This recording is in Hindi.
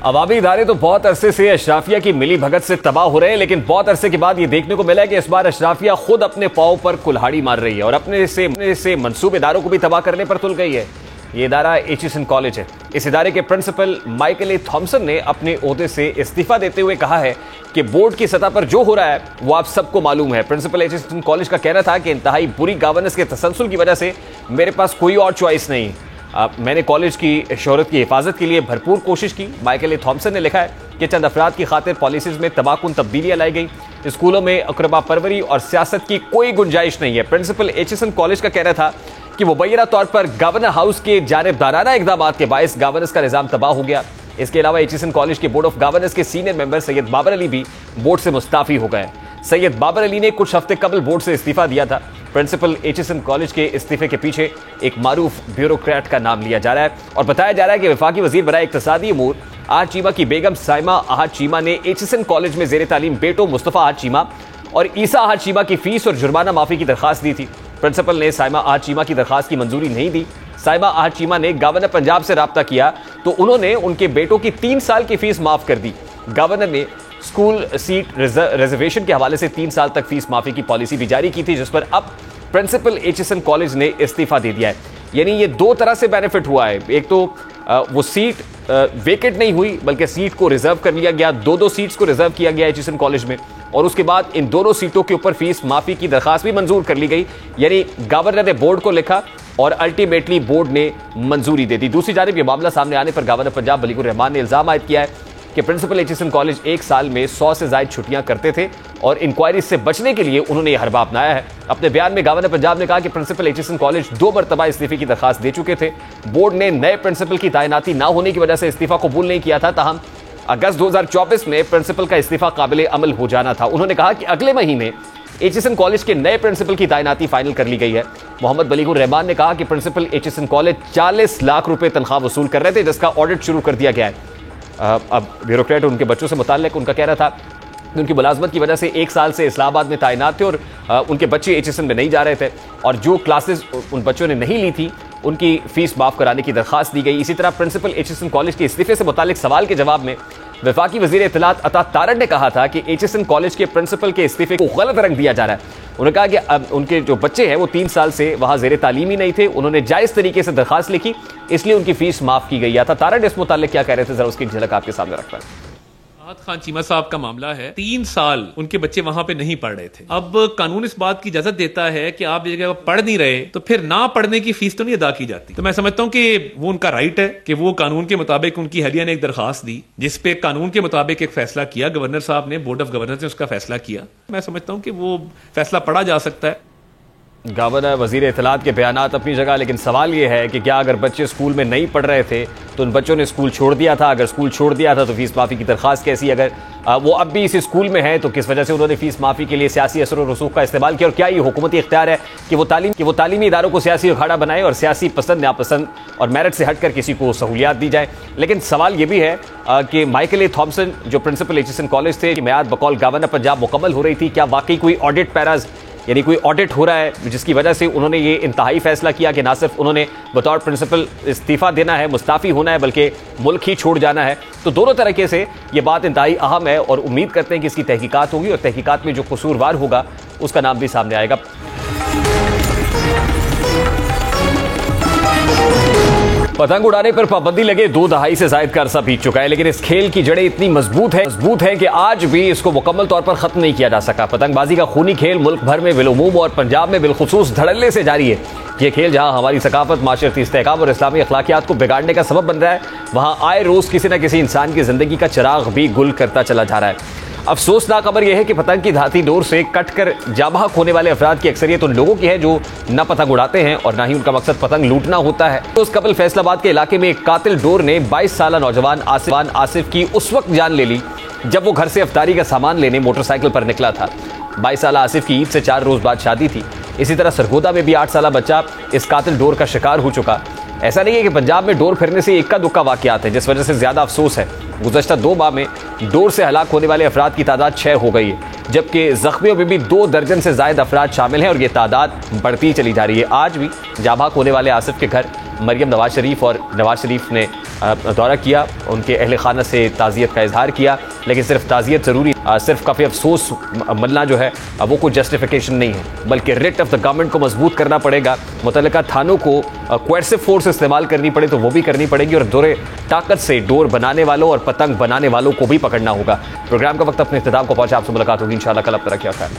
अवामी इदारे तो बहुत अरसे से अशराफिया की मिली भगत से तबाह हो रहे हैं, लेकिन बहुत अरसे के बाद ये देखने को मिला है कि इस बार अशराफिया खुद अपने पांव पर कुल्हाड़ी मार रही है और अपने से मंसूब इदारों को भी तबाह करने पर तुल गई है। ये इदारा एचिसन कॉलेज है। इस इदारे के प्रिंसिपल माइकल ए थॉम्सन ने अपने ओहदे से इस्तीफा देते हुए कहा है कि बोर्ड की सतह पर जो हो रहा है वो आप सबको मालूम है। प्रिंसिपल एचिसन कॉलेज का कहना था कि इंतहाई बुरी गवर्नेंस के तसलसल की वजह से मेरे पास कोई और चॉइस नहीं। मैंने कॉलेज की शोहरत की हिफाजत के लिए भरपूर कोशिश की। माइकल ए थॉम्सन ने लिखा है कि चंद अफराद की खातिर पॉलिसीज में तबाहकुन तब्दीलियां लाई गई। स्कूलों में अकरबा परवरी और सियासत की कोई गुंजाइश नहीं है। प्रिंसिपल एचिसन कॉलेज का कहना था कि मुबैना तौर पर गवर्नर हाउस के जानिबदाराना इक़दाम के बायस गवर्नेंस का निज़ाम तबाह हो गया। इसके अलावा एचिसन कॉलेज के बोर्ड ऑफ गवर्नर्स के सीनियर मेंबर सैयद बाबर अली भी बोर्ड से मुस्ताफी हो गए। सैयद बाबर अली ने कुछ हफ्ते कबल बोर्ड से इस्तीफा दिया था। प्रिंसिपल एचिसन कॉलेज के इस्तीफे के पीछे एक मारूफ ब्यूरोक्रेट का नाम लिया जा रहा है और बताया जा रहा है कि वफाकी वजीर बराए इक्तसादी उमूर आहद चीमा की बेगम साइमा आहद चीमा ने एचिसन कॉलेज में जेर तालीम बेटों मुस्तफ़ा आहद चीमा और ईसा आहद चीमा की फीस और जुर्माना माफी की दरखास्त दी थी। प्रिंसिपल ने साइमा आहद चीमा की दरखास्त की मंजूरी नहीं दी। साइमा आहद चीमा ने गवर्नर पंजाब से राब्ता किया तो उन्होंने उनके बेटों की 3 साल की फीस माफ कर दी। गवर्नर ने स्कूल सीट रिजर्वेशन के हवाले से 3 साल तक फीस माफी की पॉलिसी भी जारी की थी, जिस पर अब प्रिंसिपल एचिसन कॉलेज ने इस्तीफा दे दिया है। यानी ये 2 तरह से बेनिफिट हुआ है। एक तो वो सीट वेकेट नहीं हुई बल्कि सीट को रिजर्व कर लिया गया। 2 सीट्स को रिजर्व किया गया एचिसन कॉलेज में और उसके बाद इन दोनों सीटों के ऊपर फीस माफी की दरखास्त भी मंजूर कर ली गई। यानी गवर्नर ने बोर्ड को लिखा और अल्टीमेटली बोर्ड ने मंजूरी दे दी। दूसरी जानिब ये मामला सामने आने पर गवर्नर पंजाब बलीगुर रहमान ने इल्जाम आयद किया है कि प्रिंसिपल एचिसन कॉलेज 1 साल में 100 से ज्यादा छुट्टियां करते थे और इंक्वायरी से बचने के लिए उन्होंने यह हरबा अपनाया है। अपने बयान में गवर्नर पंजाब ने कहा कि प्रिंसिपल एचिसन कॉलेज 2 मरतबा इस्तीफे की दरखास्त दे चुके थे। बोर्ड ने नए प्रिंसिपल की तैनाती ना होने की वजह से इस्तीफा कबूल नहीं किया था। ताहम अगस्त 2024 में प्रिंसिपल का इस्तीफा काबिल अमल हो जाना था। उन्होंने कहा कि अगले महीने एचिसन कॉलेज के नए प्रिंसिपल की तैनाती फाइनल कर ली गई है। मोहम्मद बलीगुर रहमान ने कहा कि प्रिंसिपल एचिसन कॉलेज 40 लाख रुपए तनख्वाह वसूल कर रहे थे, जिसका ऑडिट शुरू कर दिया गया है। अब ब्यूरोक्रेट उनके बच्चों से मुताल्लिक उनका कहना था कि उनकी मुलाजमत की वजह से 1 साल से इस्लामाबाद में तैनात थे और उनके बच्चे एचिसन में नहीं जा रहे थे और जो क्लासेस उन बच्चों ने नहीं ली थी उनकी फीस माफ कराने की दरखास्त दी गई। इसी तरह प्रिंसिपल एचिसन कॉलेज के इस्तीफे से मुताल्लिक सवाल के जवाब में वफाकी वजीर इत्तलात अता तारड़ ने कहा था कि एचिसन कॉलेज के प्रिंसिपल के इस्तीफे को गलत रंग दिया जा रहा है। उन्होंने कहा कि अब उनके जो बच्चे हैं वो 3 साल से वहां जेर तालीम ही नहीं थे। उन्होंने जायज तरीके से दरखास्त लिखी, इसलिए उनकी फीस माफ की गई। अता तारड़ इस मुताल्लिक क्या कह रहे थे, जरा उसकी झलक आपके सामने रखता है। आहद खान चीमा साहब का मामला है। 3 साल उनके बच्चे वहां पे नहीं पढ़ रहे थे। अब कानून इस बात की इजाजत देता है कि आप जगह पढ़ नहीं रहे तो फिर ना पढ़ने की फीस तो नहीं अदा की जाती। तो मैं समझता हूं कि वो उनका राइट है कि वो कानून के मुताबिक, उनकी अहलिया ने एक दरखास्त दी जिसपे कानून के मुताबिक एक फैसला किया। गवर्नर साहब ने, बोर्ड ऑफ गवर्नर्स ने उसका फैसला किया। मैं समझता हूं कि वो फैसला पढ़ा जा सकता है। गवर्नर वजीर इत्तलात के बयानात अपनी जगह, लेकिन सवाल यह है कि क्या अगर बच्चे स्कूल में नहीं पढ़ रहे थे तो उन बच्चों ने स्कूल छोड़ दिया था? अगर स्कूल छोड़ दिया था तो फीस माफ़ी की दरखास्त कैसी? अगर वो अब भी इस स्कूल में है तो किस वजह से उन्होंने फीस माफ़ी के लिए सियासी असर और रसूख का इस्तेमाल किया? और क्या ये हुकूमती इख्तियार है कि वो तालीमी इदारों को सियासी अखाड़ा बनाए और सियासी पसंद नापसंद और मेरिट से हटकर किसी को सहूलियात दी जाए? लेकिन सवाल ये भी है कि माइकल ए थॉम्सन जो प्रिंसिपल एचिसन कॉलेज थे, मियाद बकौल गवर्नर पंजाब मुकम्मल हो रही थी, क्या वाकई कोई ऑडिट पैराज यानी कोई ऑडिट हो रहा है जिसकी वजह से उन्होंने ये इंतहाई फैसला किया कि ना सिर्फ उन्होंने बतौर प्रिंसिपल इस्तीफा देना है, मुस्ताफी होना है, बल्कि मुल्क ही छोड़ जाना है? तो दोनों तरीके से ये बात इंतहाई अहम है और उम्मीद करते हैं कि इसकी तहकीकात होगी और तहकीकात में जो कसूरवार होगा उसका नाम भी सामने आएगा। पतंग उड़ाने पर पाबंदी लगे 2 दहाई से ज्यादा का अरसा बीत चुका है, लेकिन इस खेल की जड़ें इतनी मजबूत है कि आज भी इसको मुकम्मल तौर पर खत्म नहीं किया जा सका। पतंगबाजी का खूनी खेल मुल्क भर में बिलउमूम और पंजाब में बिलखुसूस धड़ल्ले से जारी है। ये खेल जहां हमारी सकाफत, माशरती इस्तेहकाम और इस्लामी अखलाकियात को बिगाड़ने का सबब बन रहा है, वहां आए रोज किसी न किसी इंसान की जिंदगी का चिराग भी गुल करता चला जा रहा है। अफसोसनाक खबर यह है कि पतंग की धाती डोर से कटकर जाबाक होने वाले अफराद की अक्सरियत उन लोगों की है जो न पतंग उड़ाते हैं और ना ही उनका मकसद पतंग लूटना होता है। तो उस कबल फैसलाबाद के इलाके में एक कातिल डोर ने 22 साल नौजवान आसिफ की उस वक्त जान ले ली जब वो घर से अफ्तारी का सामान लेने मोटरसाइकिल पर निकला था। 22 साल आसिफ की ईद से 4 रोज बाद शादी थी। इसी तरह सरगोदा में भी 8 साल बच्चा इस कातिल डोर का शिकार हो चुका। ऐसा नहीं है कि पंजाब में डोर फिरने से इक्का दुक्का वाकयात है जिस वजह से ज्यादा अफसोस है। गुज़श्ता 2 माह में डोर से हलाक होने वाले अफराद की तादाद 6 हो गई है, जबकि जख्मियों में भी 2 दर्जन से ज्यादा अफराद शामिल हैं और ये तादाद बढ़ती चली जा रही है। आज भी जाबाक होने वाले आसिफ के घर मरियम नवाज शरीफ और नवाज शरीफ ने दौरा किया, उनके अहल खाना से ताज़ियत का इजहार किया, लेकिन सिर्फ ताज़ियत ज़रूरी, सिर्फ काफ़ी अफसोस मलना जो है वो कोई जस्टिफिकेशन नहीं है, बल्कि रिट ऑफ द गवर्नमेंट को मजबूत करना पड़ेगा। मुतल्लिका थानों को कोएर्सिव फोर्स इस्तेमाल करनी पड़े तो वो भी करनी पड़ेगी, और दौरे ताकत से डोर बनाने वालों और पतंग बनाने वालों को भी पकड़ना होगा। प्रोग्राम का वक्त अपने इख्तिताम को पहुंचा, आपसे मुलाकात होगी इंशाल्लाह कल। अब तक क्या खैर।